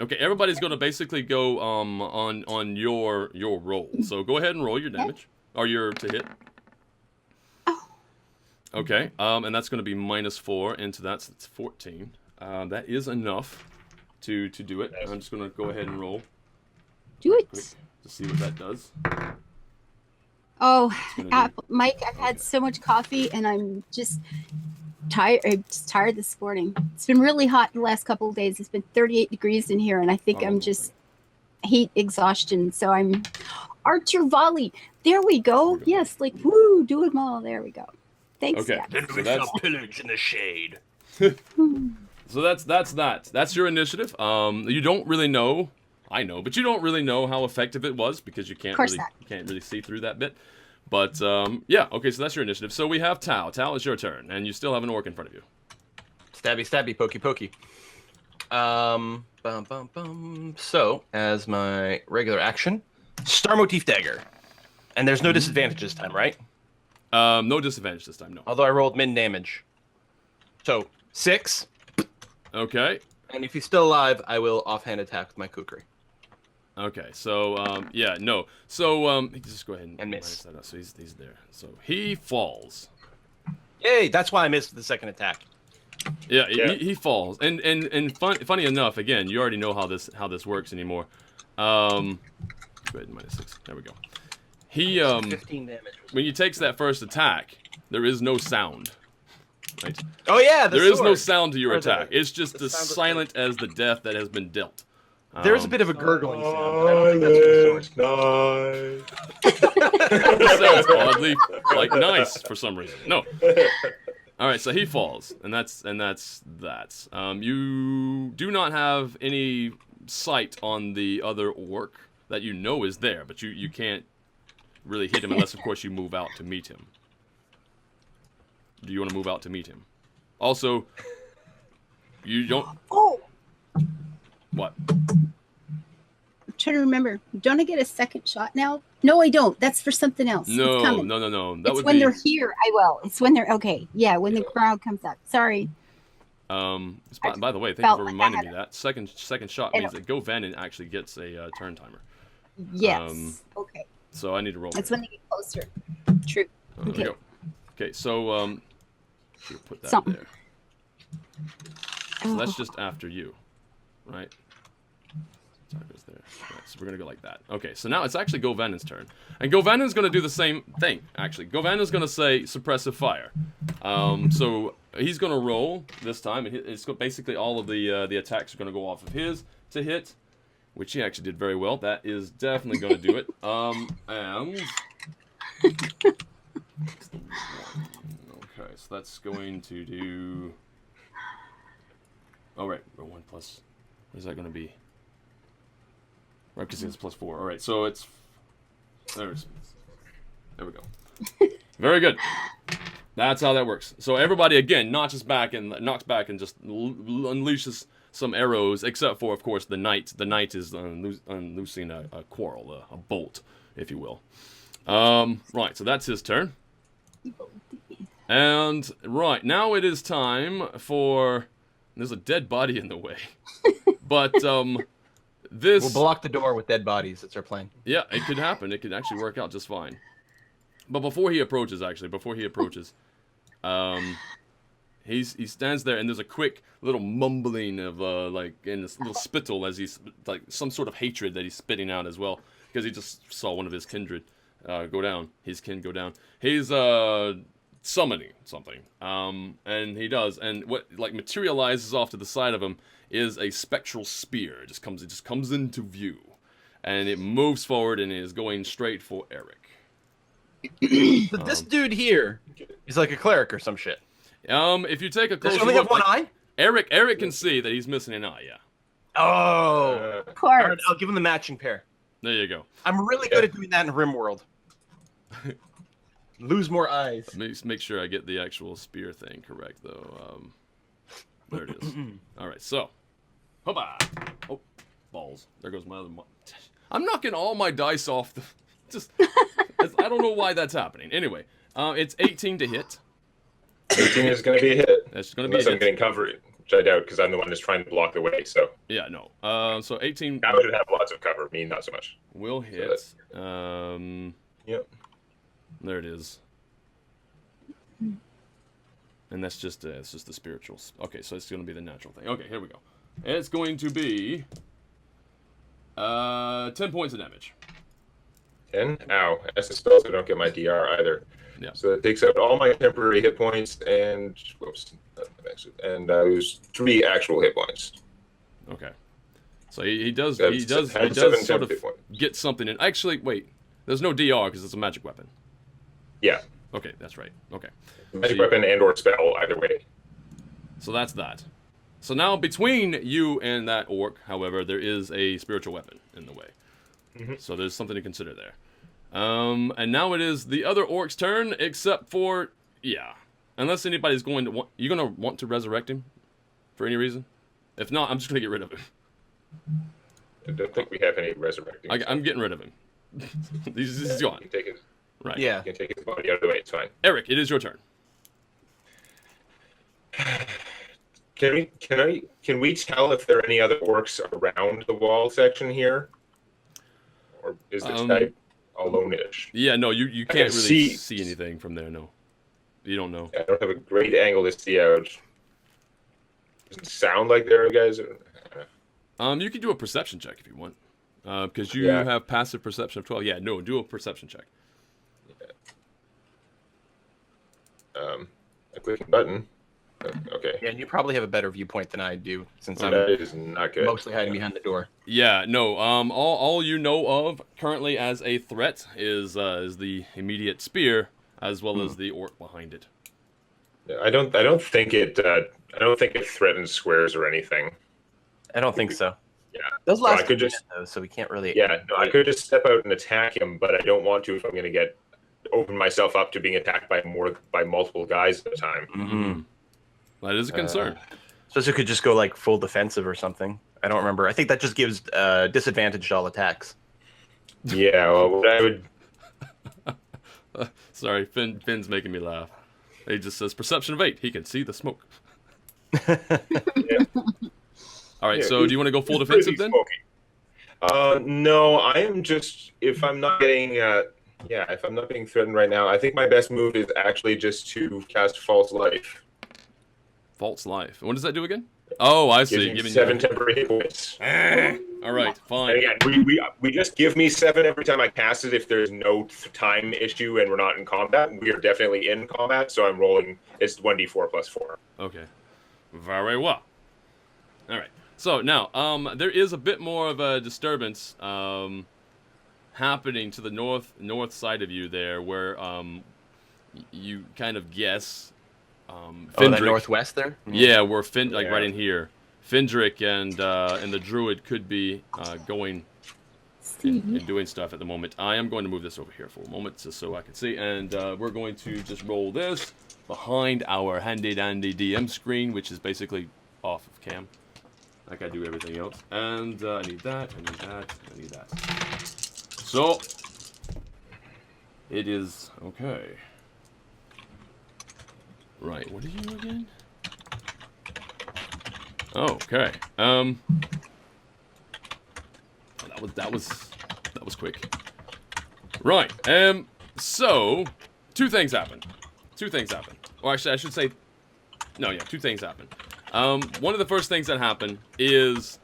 Okay, everybody's going to basically go on your roll. So go ahead and roll your damage or your to hit. Oh. Okay, and that's going to be -4 into that, so it's 14. That is enough to do it. I'm just going to go ahead and roll. Do it. Quick to see what that does. Oh, Mike, I've had so much coffee and I'm just tired. I'm just tired this morning. It's been really hot the last couple of days. It's been 38 degrees in here, and I think I'm just heat exhaustion. So I'm Archer volley. There we go. Yes, like woo, do them all. There we go. Thanks. Okay. Then we shall pillage in the shade. So that's that. That's your initiative. You don't really know. I know, but you don't really know how effective it was because you can't really see through that bit. But yeah, okay, so that's your initiative. So we have Tao. Tao, it's your turn, and you still have an orc in front of you. Stabby, stabby, pokey, pokey. So, as my regular action, Star Motif Dagger. And there's no disadvantage this time, right? No disadvantage this time, no. Although I rolled min damage. So, 6. Okay. And if he's still alive, I will offhand attack with my kukri. Okay, so, yeah, no. So, just go ahead and miss. That up. So he's there. So he falls. Yay, that's why I missed the second attack. Yeah. He falls. And funny enough, again, you already know how this works anymore. Go ahead, -6. There we go. He 15 damage. when he takes that first attack, there is no sound. Right? Oh yeah, there is no sound to your attack. It's just as silent as the death that has been dealt. There is a bit of a gurgling sound, but I don't think that's It sounds oddly like nice for some reason. No. All right, so he falls, and that's that. You do not have any sight on the other orc that you know is there, but you can't really hit him unless, of course, you move out to meet him. Do you want to move out to meet him? Also, you don't. Oh. What? I'm trying to remember. Don't I get a second shot now? No, I don't. That's for something else. No. That it's would when be... they're here. I will. It's when they're okay. Yeah, when the crowd comes up. Sorry. By the way, thank you for reminding me that. Second shot means that Go Venom actually gets a turn timer. Yes. Okay. So I need to roll. That's when they get closer. True. Okay. There we go. Okay, so should put that there. So that's just after you, right? Target's there. Right, so we're gonna go like that. Okay, so now it's actually Go Venom's turn, and Go Venom's gonna do the same thing. Actually, Go Venom's gonna say suppressive fire. So he's gonna roll this time, and it's basically all of the attacks are gonna go off of his to hit, which he actually did very well. That is definitely gonna do it. And okay, so that's going to do. Oh right, 1+. What is that gonna be? Right, because it's +4. All right, so it's there we go. Very good. That's how that works. So everybody again knocks back and just unleashes some arrows, except for, of course, the knight. The knight is unloosing a quarrel, a bolt, if you will. Right, so that's his turn. And right now it is time for. There's a dead body in the way, but this. We'll block the door with dead bodies. That's our plan. Yeah, it could happen. It could actually work out just fine. But before he approaches, he stands there, and there's a quick little mumbling of like in this little spittle as he's like some sort of hatred that he's spitting out as well, because he just saw one of his kindred go down. His kin go down. He's summoning something, and he does, and what like materializes off to the side of him is a spectral spear. It just comes into view, and it moves forward and is going straight for Eric. So this dude here is like a cleric or some shit. If you take a closer Does he only look, have one eye? Eric can see that he's missing an eye. Yeah. Oh, of course. All right, I'll give him the matching pair. There you go. I'm really good at doing that in RimWorld. Lose more eyes. Let me make sure I get the actual spear thing correct, though. There it is. All right, so. Hoppa! Oh, balls. There goes my other one. I'm knocking all my dice off the... I don't know why that's happening. Anyway, it's 18 to hit. 18 is going to be a hit. That's going to be a hit. I'm getting cover. which I doubt because I'm the one that's trying to block the way. So Yeah, no. So 18 I would have lots of cover. Me, not so much. will hit. Yep. There it is. And that's just it's just the spirituals. Okay, so it's going to be the natural thing. Okay, here we go. It's going to be 10 points of damage. 10? Ow. That's a spell, so I don't get my DR either. Yeah. So it takes out all my temporary hit points and lose 3 actual hit points. Okay. So he does That's- he does had he 7 does sort of hit points. get something in. Actually, wait. There's no DR because it's a magic weapon. Yeah. Okay, that's right. Okay. Magic weapon and or spell, either way. So that's that. So now between you and that orc, however, there is a spiritual weapon in the way. Mm-hmm. So there's something to consider there. And now it is the other orc's turn, except for, yeah. Unless anybody's going to want, you're going to want to resurrect him for any reason? If not, I'm just going to get rid of him. I don't think we have any resurrecting. I'm getting rid of him. He's gone. You can take his, Right. Yeah. you can take his body out of the way, it's fine. Eric, it is your turn. Can we tell if there are any other orcs around the wall section here? Or is the type alone-ish? Yeah, no, you can't can really see- see anything from there, no. You don't know. I don't have a great angle to see out. Doesn't sound like there are guys. You can do a perception check if you want. Because you Yeah. have passive perception of 12. Yeah, no, do a perception check. A clicking button. Okay. Yeah, and you probably have a better viewpoint than I do, since I'm That is not good. mostly hiding behind the door. Yeah, no. All you know of currently as a threat is the immediate spear, as well as the orc behind it. I don't think it threatens squares or anything. I don't think so. Yeah. Those So I last could minute, just- though, so we can't really. Yeah, no, I could just step out and attack him, but I don't want to if I'm going to open myself up to being attacked by multiple guys at a time. Mm-hmm. That is a concern. So it could just go like full defensive or something. I don't remember. I think that just gives disadvantage to all attacks. Yeah, well, what I would. Sorry, Finn's making me laugh. He just says perception of 8. He can see the smoke. Yeah. All right, Yeah, so do you want to go full He's defensive pretty then? smoky. No, I am just if I'm not getting if I'm not being threatened right now, I think my best move is actually just to cast False Life. False life. What does that do again? Oh, I see. Gives me Giving 7 you... temporary hit points. All right, And fine. again, we just give me 7 every time I cast it if there's no time issue and we're not in combat. We are definitely in combat, so I'm rolling. It's 1d4 plus 4. Okay. Very well. All right. So now, there is a bit more of a disturbance happening to the north side of you there, where you kind of guess. Oh, that Findrick- northwest there. Yeah, where right Yeah. in here, Findrick and the druid could be going and doing stuff at the moment. I am going to move this over here for a moment just so I can see, and we're going to just roll this behind our handy dandy DM screen, which is basically off of cam. Like I do everything else. And I need that, I need that, I need that. So, it is, okay. Right, what are you again? Oh, okay. That was quick. Right. So, two things happen. Or actually, I should say, no, yeah, 2 things happen. One of the first things that happen is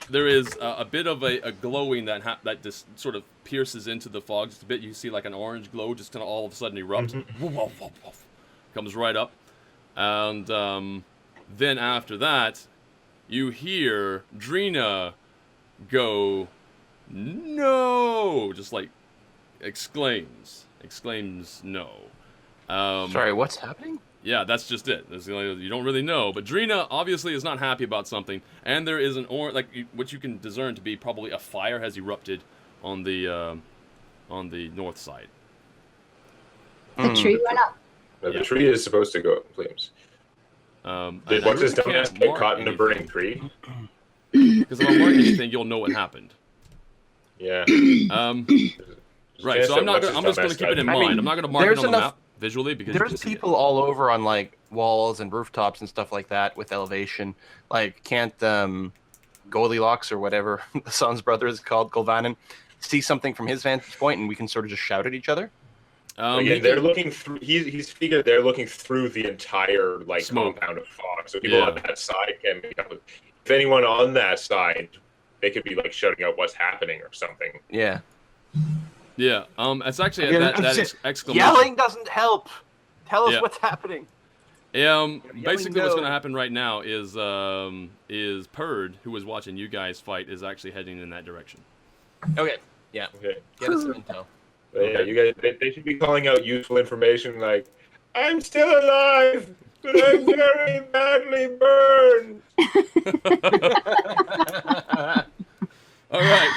there is a bit of a glowing that just sort of pierces into the fog just a bit. You see like an orange glow just kind of all of a sudden erupt. Woof, woof, woof, woof. Comes right up. And then after that, you hear Drina go, no! Just like exclaims no. Sorry, what's happening? Yeah, that's just it. You don't really know, but Drina obviously is not happy about something, and there is what you can discern to be probably a fire has erupted on the north side. The tree went up. Now, Yeah. the tree is supposed to go up in flames. Did what's his dumbass get caught in a burning tree? Because if I mark anything, you'll know what happened. Yeah. Right. So I'm just going to keep it in mind. I'm not going to mark it there's on the enough- map visually because you There's can see it. people all over on like walls and rooftops and stuff like that with elevation. Like, can't Goldilocks or whatever the son's brother is called, Golvanin, see something from his vantage point, and we can sort of just shout at each other? Again, they're looking through. He's figured they're looking through the entire Smoke. compound of fog. So people on that side can be. If anyone on that side, they could be shouting out what's happening or something. Yeah. Yeah. It's actually that exclamation. Yelling doesn't help. Tell us what's happening. Basically, what's no. going to happen right now is Purd, who was watching you guys fight, is actually heading in that direction. Okay. Yeah. Okay. Get us some intel. But yeah, you guys. They should be calling out useful information like, "I'm still alive, but I'm very badly burned." All right.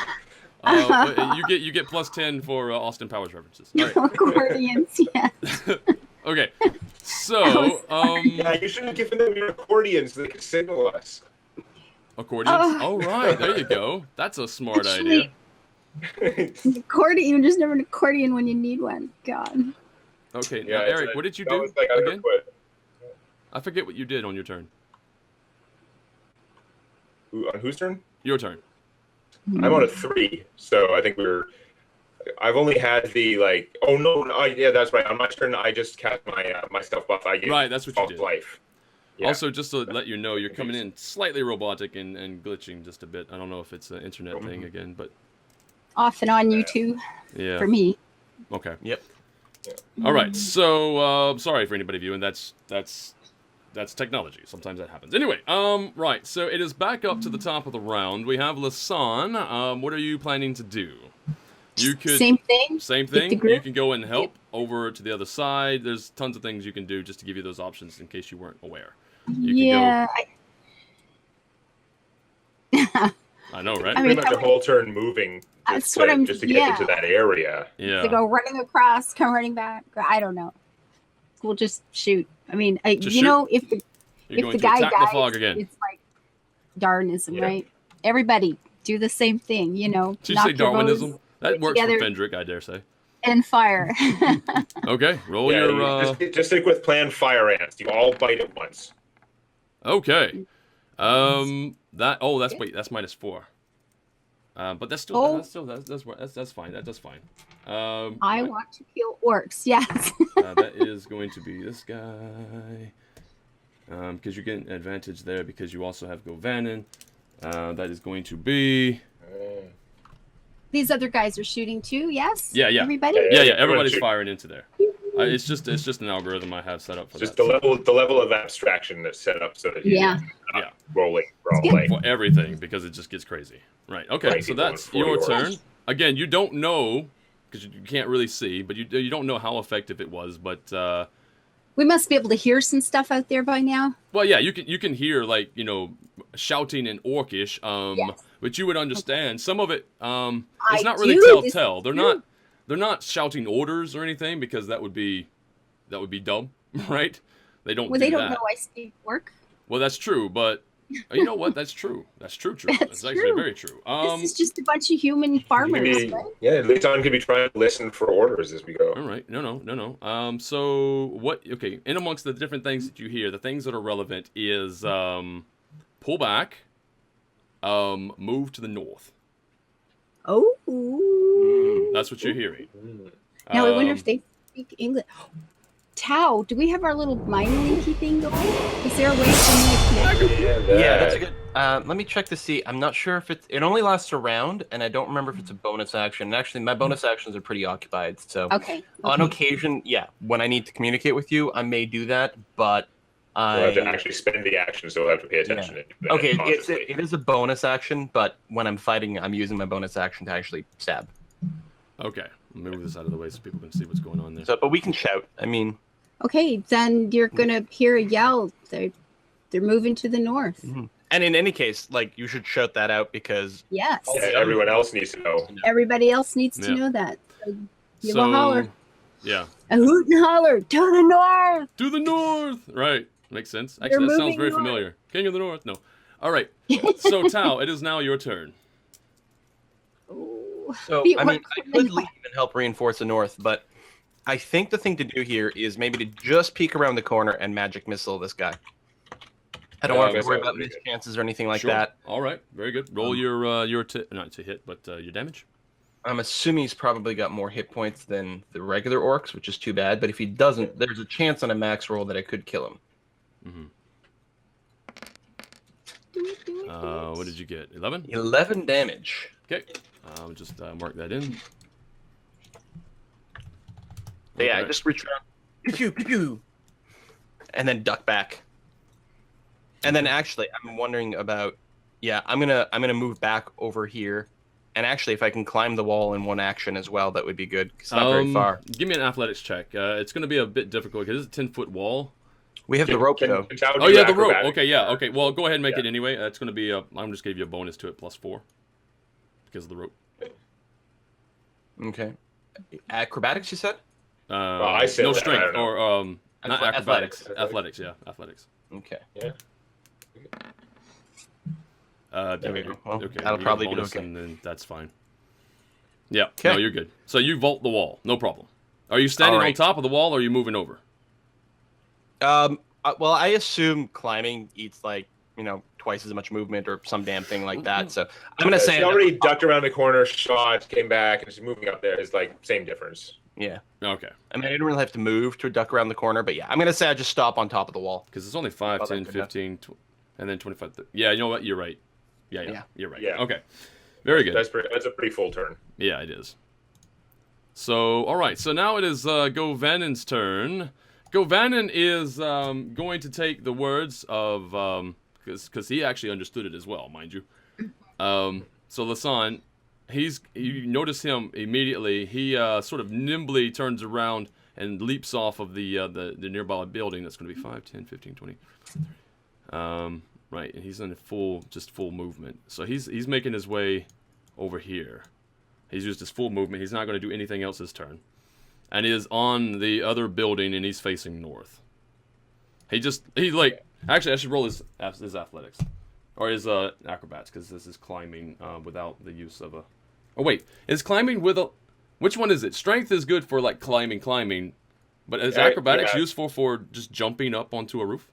You get +10 for Austin Powers references. All right. Accordions, yes. Okay. So, Yeah, you should have given them your accordions so they could signal us. accordions. Oh, right. There you go. That's a smart Actually, idea. accordion, you just never an accordion when you need one. God. Okay. Yeah, now, it's Eric, like- what did you that do was like I again? quit. I forget what you did on your turn. On whose turn? Your turn. I'm on a 3, so I think I've only had the Oh no! Yeah, that's right. On my turn, I just cast my stealth buff. I get Right, that's what you false did. life. Yeah. Also, just to let you know, you're coming in slightly robotic and glitching just a bit. I don't know if it's an internet thing again, but Off and on YouTube yeah. for me. Okay. Yep. All right. So sorry for anybody viewing. That's technology. Sometimes that happens. Anyway, right. So it is back up to the top of the round. We have Lasan. What are you planning to do? You could Same thing. Same With the thing. group? You can go and help over to the other side. There's tons of things you can do just to give you those options in case you weren't aware. You Yeah. I know, right? I mean, Pretty much a whole turn moving. That's what I'm. Just to get into that area. Yeah. To go running across, come running back. I don't know. We'll just shoot. I mean, Just you shoot? know, if You're the going to guy attack dies, the fog again. it's like Darwinism, Yeah. right? Everybody do the same thing. You know, Did you knock say your bows Darwinism? That works together. for Fendrick, I dare say. and fire. Okay, roll Yeah, your. just stick with plan fire ants. You all bite at once. Okay. That's -4. But that's still that's fine. That's fine. I want to kill orcs. Yes. That is going to be this guy. Because you get an advantage there because you also have Govanen. That is going to be. These other guys are shooting too. Yes. Yeah. Everybody. Yeah. Yeah, Everybody's shoot. firing into there. It's just an algorithm I have set up for Just that. the level of abstraction that's set up so that Yeah. Yeah. rolling for all It's play. For everything because it just gets crazy. Right. Okay. Right, So people that's going your 40 turn. hours. Again, you don't know because you can't really see, but you don't know how effective it was. But We must be able to hear some stuff out there by now. well, yeah, you can hear shouting in Orcish. Yes. But you would understand some of it. It's I not really do, this telltale. is They're not shouting orders or anything because that would be dumb, right? They don't. Well, do they don't that. know I speak orc. Well, that's true, but you know what? That's true. That's true. That's That's actually true. very true. This is just a bunch of human farmers, right? Yeah, Lisan could be trying to listen for orders as we go. All right. No. So what? Okay. In amongst the different things that you hear, the things that are relevant is pull back, move to the north. Oh. That's what you're hearing. Now I wonder if they speak English. Tau, do we have our little mind linky thing going? Is there a way for me to connect? Yeah, that's a good. Let me check to see. I'm not sure if it only lasts a round, and I don't remember if it's a bonus action. And actually, my bonus actions are pretty occupied. So Okay. on occasion, yeah, when I need to communicate with you, I may do that. But We'll have to actually spend the action, so we'll have to pay attention. Yeah. And do that Okay, consciously. it is a bonus action, but when I'm fighting, I'm using my bonus action to actually stab. Okay. Let me move this out of the way so people can see what's going on there. So, but we can shout. I mean, Okay, then you're gonna hear a yell. They're moving to the north. and in any case, like you should shout that out because Yes. Yeah, everyone else needs to know. Everybody else needs to Yeah. know that. So give a holler. Yeah. A hoot and holler to the north. To the north. Right. Makes sense. Actually, that sounds moving very north. familiar. King of the North. No. All right. So Tao, it is now your turn. Oh. so The I mean, orcs I from could the leave and help reinforce the north, but I think the thing to do here is maybe to just peek around the corner and magic missile this guy. I don't want to worry about missed chances or anything like that. All right, very good. Roll not to hit, but your damage. I'm assuming he's probably got more hit points than the regular orcs, which is too bad. But if he doesn't, there's a chance on a max roll that I could kill him. What did you get? 11? 11 damage. Okay. I'll just mark that in. Yeah, just reach around. Pew, pew, pew, pew. And then duck back. And then actually, I'm wondering about... Yeah, I'm gonna move back over here. And actually, if I can climb the wall in one action as well, that would be good. It's not very far. Give me an athletics check. It's going to be a bit difficult because it's a 10-foot wall. We have the rope, though. Oh, yeah, the rope. Okay, yeah. Okay, well, go ahead and make it anyway. It's going to be... I'm just giving you a bonus to it, +4. Because of the rope. Okay. Acrobatics, you said? I said no that, strength. Or, not acrobatics. Athletics. Athletics, yeah. Athletics. Okay. Yeah. There we go. Well, okay, that'll probably be okay. And then that's fine. Yeah, okay. No, you're good. So you vault the wall, no problem. Are you standing on top of the wall, or are you moving over? Well, I assume climbing eats twice as much movement or some damn thing like that. So I'm gonna say he already ducked around the corner, shot, came back, and just moving up there is same difference. Yeah. Okay. I mean, I didn't really have to move to duck around the corner, but yeah, I'm gonna say I just stop on top of the wall. Because it's only 5, 10, 15, and then 25. Yeah, you know what? You're right. Yeah. You're right. Yeah. Okay. Very good. That's a pretty full turn. Yeah, it is. So, all right. So now it is Govanen's turn. Govanen is going to take the words of... Because he actually understood it as well, mind you. So Lasan, you notice him immediately. He sort of nimbly turns around and leaps off of the nearby building. That's going to be 5, 10, 15, 20. Right, and he's in full movement. So he's making his way over here. He's used his full movement. He's not going to do anything else this turn. And he is on the other building, and he's facing north. Actually, I should roll his athletics. Or his acrobats, because this is climbing without the use of a... Oh, wait. Is climbing with a... Which one is it? Strength is good for, climbing. But is acrobatics useful for just jumping up onto a roof?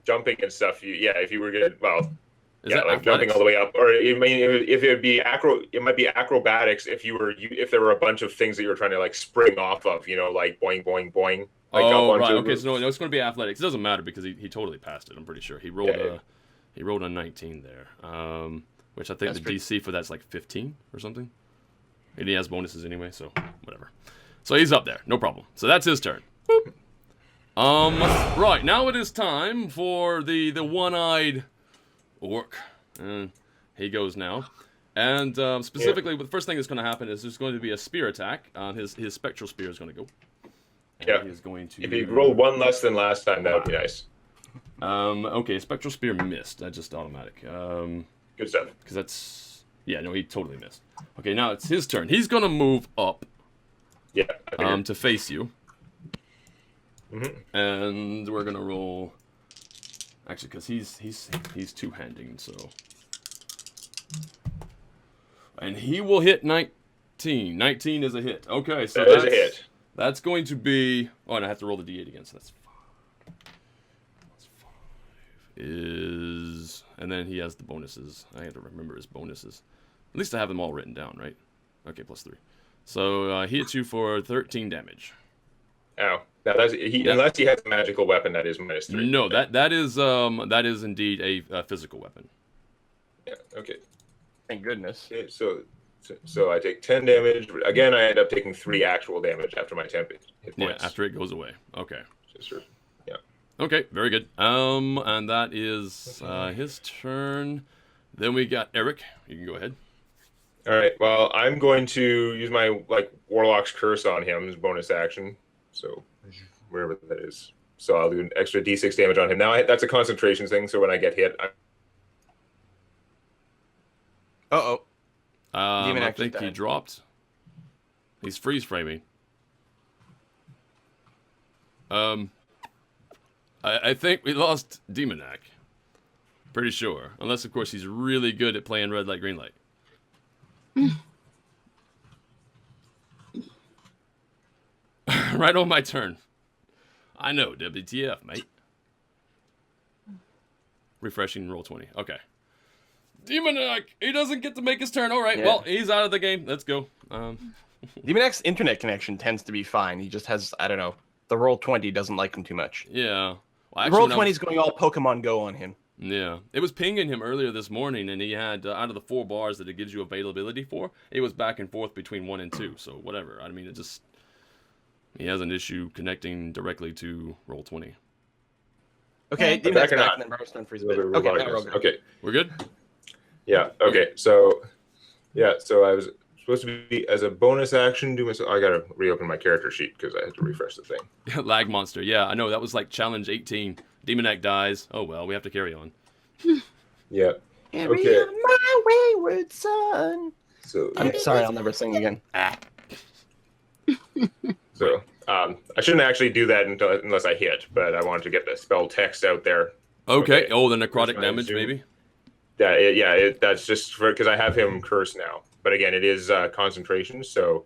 Jumping and stuff, if you were good, Is that athletics? Jumping all the way up, or if it would be it might be acrobatics if there were a bunch of things that you were trying to spring off of, like boing boing boing. Right. Okay, so no, it's going to be athletics. It doesn't matter because he totally passed it. I'm pretty sure he rolled a 19 there, which I think the DC for that's 15 or something. And he has bonuses anyway, so whatever. So he's up there, no problem. So that's his turn. Boop. Right, now it is time for the one-eyed orc. He goes now. And specifically, the first thing that's going to happen is there's going to be a spear attack. His spectral spear is going to go. And he is going to... If he rolled one less than last time, that would be nice. Okay, spectral spear missed. That's just automatic. Good stuff. Because that's... Yeah, no, he totally missed. Okay, now it's his turn. He's going to move up. Yeah. To face you. And we're gonna roll. Actually, because he's two-handing, so. And he will hit 19. 19 is a hit. Okay, so that's a hit. That's going to be. Oh, and I have to roll the d8 again, so that's 5. That's 5. And then he has the bonuses. I have to remember his bonuses. At least I have them all written down, right? Okay, +3. So he hits you for 13 damage. Ow. Now unless he has a magical weapon, that is -3. No, that is indeed a physical weapon. Yeah. Okay. Thank goodness. Okay, so I take 10 damage. Again, I end up taking 3 actual damage after my 10 hit points. Yeah, after it goes away. Okay. Yeah. Okay, very good. And that is his turn. Then we got Eric. You can go ahead. All right. Well, I'm going to use my Warlock's Curse on him as bonus action. So wherever that is. So I'll do an extra d6 damage on him. Now that's a concentration thing. So when I get hit, I think he dropped. He's freeze framing. I think we lost Demonac. Pretty sure. Unless, of course, he's really good at playing red light, green light. right on my turn. I know, WTF, mate. Refreshing roll 20. Okay. Demonac, he doesn't get to make his turn. All right, Yeah. well, he's out of the game. Let's go. Demonac's internet connection tends to be fine. He just has, I don't know, the roll 20 doesn't like him too much. Yeah. Well, The roll when I 20 was- is going all Pokemon Go on him. Yeah. It was pinging him earlier this morning, and he had, out of the 4 bars that it gives you availability for, it was back and forth between 1 and 2. So, whatever. I mean, it just... He has an issue connecting directly to roll 20. Okay, Back Demonac's or back, not? and then Bar's done for his So the bit. Okay, robotic now we're all goes. good. Okay. We're good? Yeah. Okay. So, yeah. So I was supposed to be as a bonus action. I gotta reopen my character sheet because I had to refresh the thing. Lag monster. Yeah, I know. That was like challenge 18. Demonac dies. Oh, well, we have to carry on. Yeah. Carry Okay. on my wayward son. So I'm sorry, I'll never sing again. So I shouldn't actually do that unless I hit, but I wanted to get the spell text out there. Okay. Okay. Oh, the necrotic Where's my damage, zoom? maybe? That's just because I have him cursed now. But again, it is concentration, so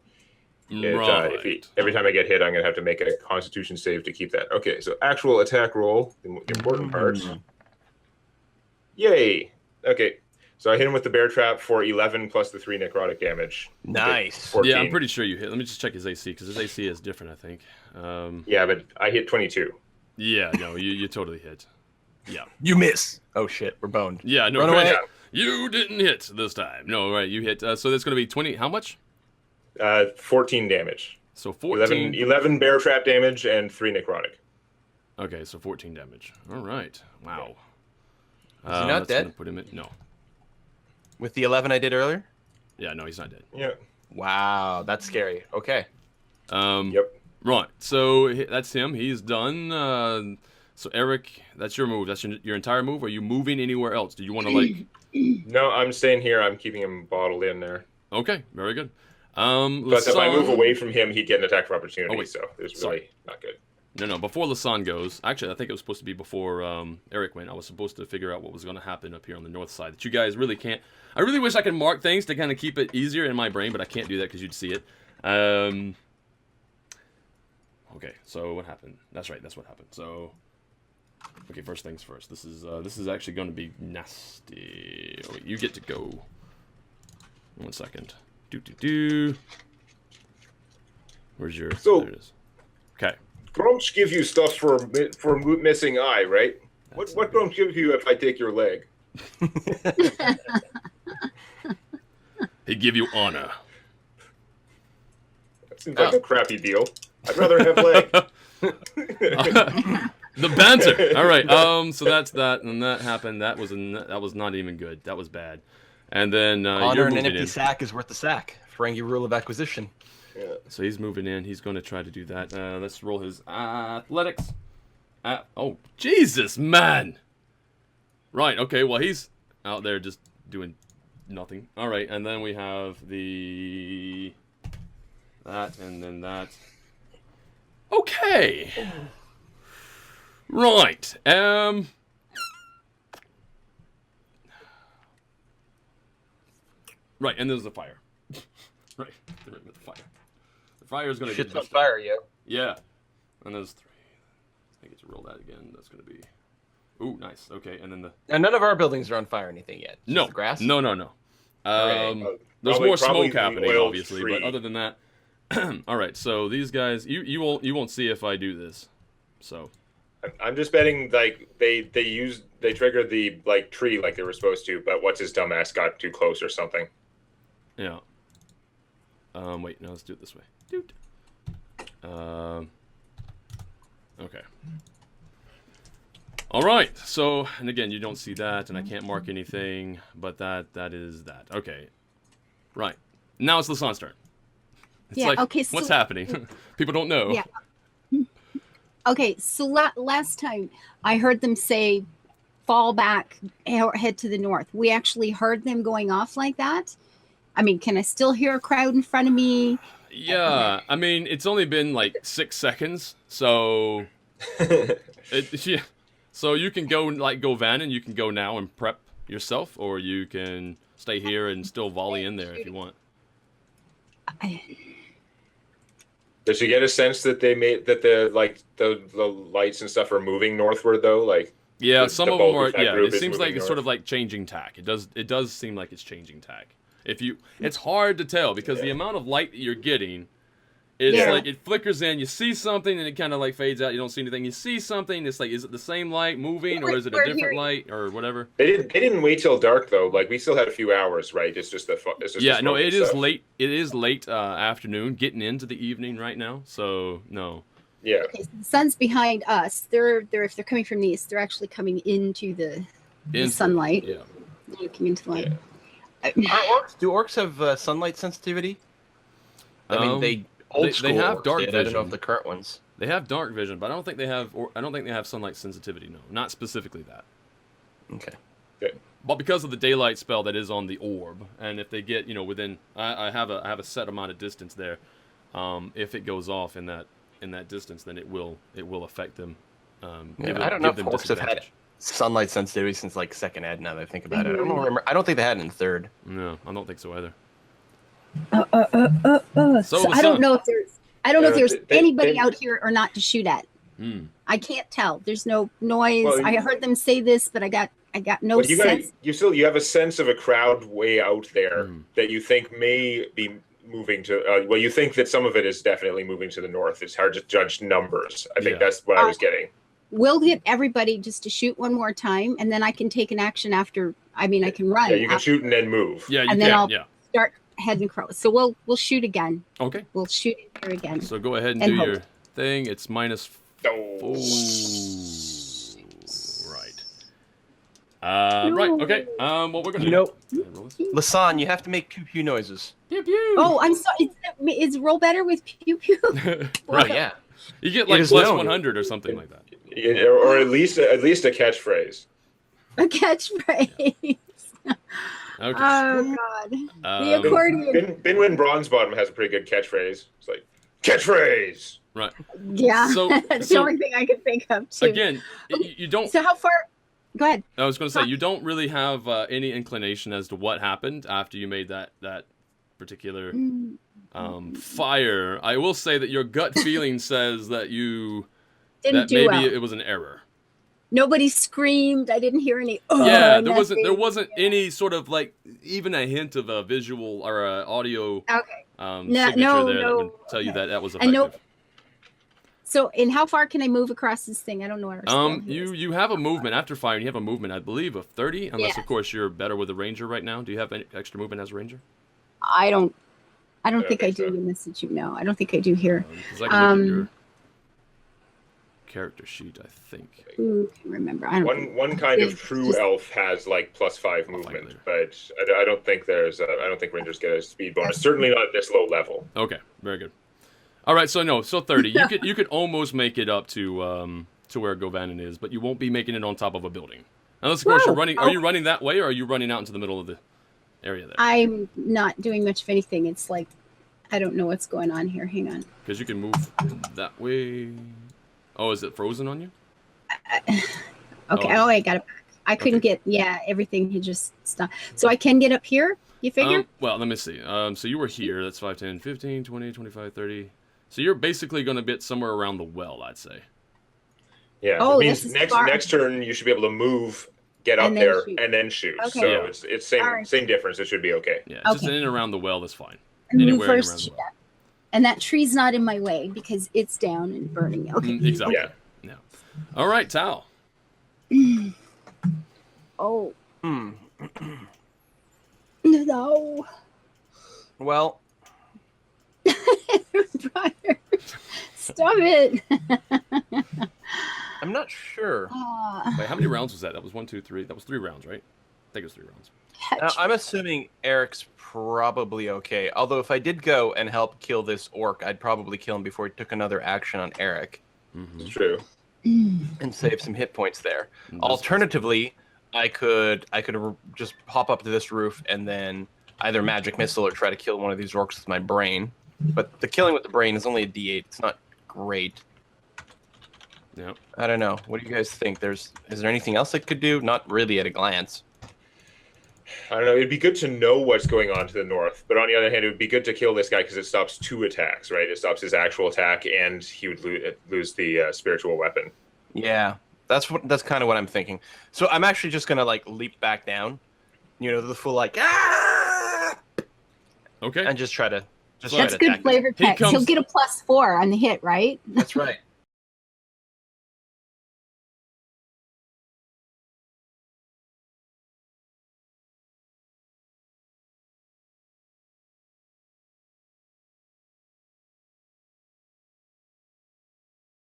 every time I get hit, I'm going to have to make a Constitution save to keep that. Okay, so actual attack roll, the important part. Yay! Okay, so I hit him with the bear trap for 11 plus the 3 necrotic damage. Nice. 14. Yeah, I'm pretty sure you hit. Let me just check his AC, because his AC is different, I think. Yeah, but I hit 22. Yeah, no, you totally hit. Yeah. You miss. Oh shit, we're boned. Yeah, no, Run right. away. You didn't hit this time. No, right, you hit. So that's going to be 20. How much? 14 damage. So 14. 11 bear trap damage and 3 necrotic. Okay, so 14 damage. All right. Wow. Is he not that's dead? Gonna put him in. No. With the 11 I did earlier? Yeah, no, he's not dead. Yeah. Wow, that's scary. Okay. Yep. Right. So that's him. He's done. So Eric, that's your move. That's your entire move. Are you moving anywhere else? Do you want to like? No, I'm staying here. I'm keeping him bottled in there. Okay, very good. But if I move away from him, he'd get an attack of opportunity. Oh, wait. So it's Sorry. really not good. No, before Lasan goes, actually, I think it was supposed to be before Eric went. I was supposed to figure out what was going to happen up here on the north side. That you guys really can't. I really wish I could mark things to kind of keep it easier in my brain, but I can't do that because you'd see it. Okay, so what happened? That's right, that's what happened. So, okay, first things first. This is actually going to be nasty. Oh, wait, you get to go. 1 second. Where's your? So- there it is. Okay. Grumps give you stuff for missing eye, right? What Grumps give you if I take your leg? He give you honor. That seems like a crappy deal. I'd rather have leg. The banter. All right. So that's that, and that happened. That was not even good. That was bad. And then Honor you're and an moving empty in. sack is worth the sack. Ferengi rule of acquisition. Yeah. So he's moving in. He's going to try to do that. Let's roll his athletics. Oh, Jesus, man. Right. Okay. Well, he's out there just doing nothing. All right. And then we have that, and then that. Okay. Right. Right, and there's the fire. Right, with the fire. The fire is going to Shit's get on busted. fire, yo. Yeah. And there's 3. I get to roll that again. That's going to be... Ooh, nice. Okay, and then the... And none of our buildings are on fire or anything yet. Just No. the grass? No. Hooray. There's Probably more smoke the happening, oiled obviously, tree. but other than that... All right, so these guys... You won't see if I do this. So... I'm just betting like they triggered the like tree like they were supposed to, but what's his dumbass got too close or something. Yeah. Wait, no, let's do it this way. Doot. Okay. All right. So, and again, you don't see that, and I can't mark anything, but that is that. Okay. Right. Now it's Lasan's turn. It's Yeah, like, okay, what's so- happening? People don't know. Yeah. Okay, so last time I heard them say fall back or head to the north. We actually heard them going off like that. I mean, can I still hear a crowd in front of me? Yeah. I mean, it's only been like 6 seconds, so yeah. So you can go van, and you can go now and prep yourself, or you can stay here and still volley in there if you want. Does you get a sense that they made that the lights and stuff are moving northward though? Like Yeah, some of them bulk are. of that Yeah, group it is seems moving like it's sort north. of like changing tack. It does seem like it's changing tack. It's hard to tell because the amount of light that you're getting, it's Yeah. like it flickers in. You see something and it kind of like fades out. You don't see anything. You see something. It's like, is it the same light moving or is it a We're different hearing- light or whatever? They didn't wait till dark though. Like we still had a few hours, right? It's just the Yeah, no, smoking it is stuff. late. It is late afternoon, getting into the evening right now. So no. Yeah. Okay, so the sun's behind us. They're if they're coming from the east, they're actually coming into the sunlight. Yeah. Looking into the light. Do orcs have sunlight sensitivity? I mean, they old they school have orcs dark did. I don't know vision. if the current ones. They have dark vision, but I don't think they have. I don't think they have sunlight sensitivity. No, not specifically that. Okay. But because of the daylight spell that is on the orb, and if they get within, I have a set amount of distance there. If it goes off in that distance, then it will affect them. I don't know if orcs have had sunlight sensitivity since like second ed. Now that I think about it, I don't remember. I don't think they had it in third. No, I don't think so either. So I don't know if there's anybody they- out here or not to shoot at. Hmm. I can't tell. There's no noise. Well, I heard them say this, but I got no But sense. you have a sense of a crowd way out there Mm. that you think may be moving to. Well, you think that some of it is definitely moving to the north. It's hard to judge numbers. I think Yeah. that's what I was getting. We'll get everybody just to shoot one more time, and then I can take an action after. I mean, I can run. Yeah, you can shoot and then move. Yeah, you And can. then I'll- Yeah. Start heading across. So we'll shoot again. Okay. We'll shoot it here again. So go ahead and And do hope. your thing. It's minus. Oh. Right. Right. Okay. What we're gonna You do? know, Yeah, roll this. Lasan, you have to make pew pew noises. Pew pew. Oh, I'm sorry. Is roll better with pew pew? Right. Yeah. You get It like is plus known. 100 or something like that. Yeah, or at least a catchphrase. A catchphrase. Okay. Oh God. The Um, accordion. Binwin Bronzebottom has a pretty good catchphrase. It's like catchphrase. right. Yeah. So- That's so- the only thing I could think of too. Again, you don't. So how far? Go ahead. I was going to say you don't really have any inclination as to what happened after you made that particular fire. I will say that your gut feeling says that Didn't do maybe well. it was an error. Nobody screamed. I didn't hear any. Oh, Yeah, there wasn't nothing. any sort of like even a hint of a visual or a audio Okay. signature no, there that no. would tell you that was And effective. no- So, and how far can I move across this thing? I don't know what our scale is. You have a movement after firing. You have a movement, I believe, of 30, unless Yeah. of course you're better with a ranger right now. Do you have any extra movement as a ranger? I don't don't think I think do so. in this situation. No, I don't think I do here. Because I can look at your character sheet, I think. Ooh, can't remember. I don't. One kind of It's true just- elf has like +5 movement, later. but I don't think I don't think rangers get a speed bonus. Certainly not at this low level. Okay, very good. All right, so 30. You could almost make it up to where Govanen is, but you won't be making it on top of a building. Unless of course Whoa. you're running. Are you running that way, or are you running out into the middle of the area there? I'm not doing much of anything. It's like I don't know what's going on here. Hang on. Because you can move that way. Oh, is it frozen on you? Okay. Oh. Oh, I got it back. I couldn't get. Yeah, everything had just stopped. So I can get up here. You figure? Well, let me see. So you were here. That's 5, 10, 15, 20, 25, 30. So you're basically going to be somewhere around the well, I'd say. Yeah. Oh, it means this is next far. next turn you should be able to move, get up And then there, shoot. and then shoot. Okay. So Yeah. it's same All right. same difference. It should be okay. Yeah, just Okay. in and around the well is fine. And move Anywhere in and first. around the Yeah. well. And that tree's not in my way because it's down and burning. Okay. Exactly. Yeah. Yeah. All right, Tal. Oh Hmm. no. Well, Briar. Stop it. I'm not sure. Wait, how many rounds was that? That was 1, 2, 3. That was 3 rounds, right? I think it was 3 rounds. I'm assuming Eric's probably okay. Although if I did go and help kill this orc, I'd probably kill him before he took another action on Eric Mm-hmm. It's true. and save some hit points there. Alternatively, I could just hop up to this roof and then either magic missile or try to kill one of these orcs with my brain. But the killing with the brain is only a D8. It's not great. Yeah. I don't know. What do you guys think? Is there anything else I could do? Not really at a glance. I don't know. It'd be good to know what's going on to the north, but on the other hand, it would be good to kill this guy because it stops 2 attacks, right? It stops his actual attack, and he would lose the spiritual weapon. Yeah, that's kind of what I'm thinking. So I'm actually just gonna like leap back down, the full like Okay. and just try to That's good flavor text. He'll get a +4 on the hit, right? That's right.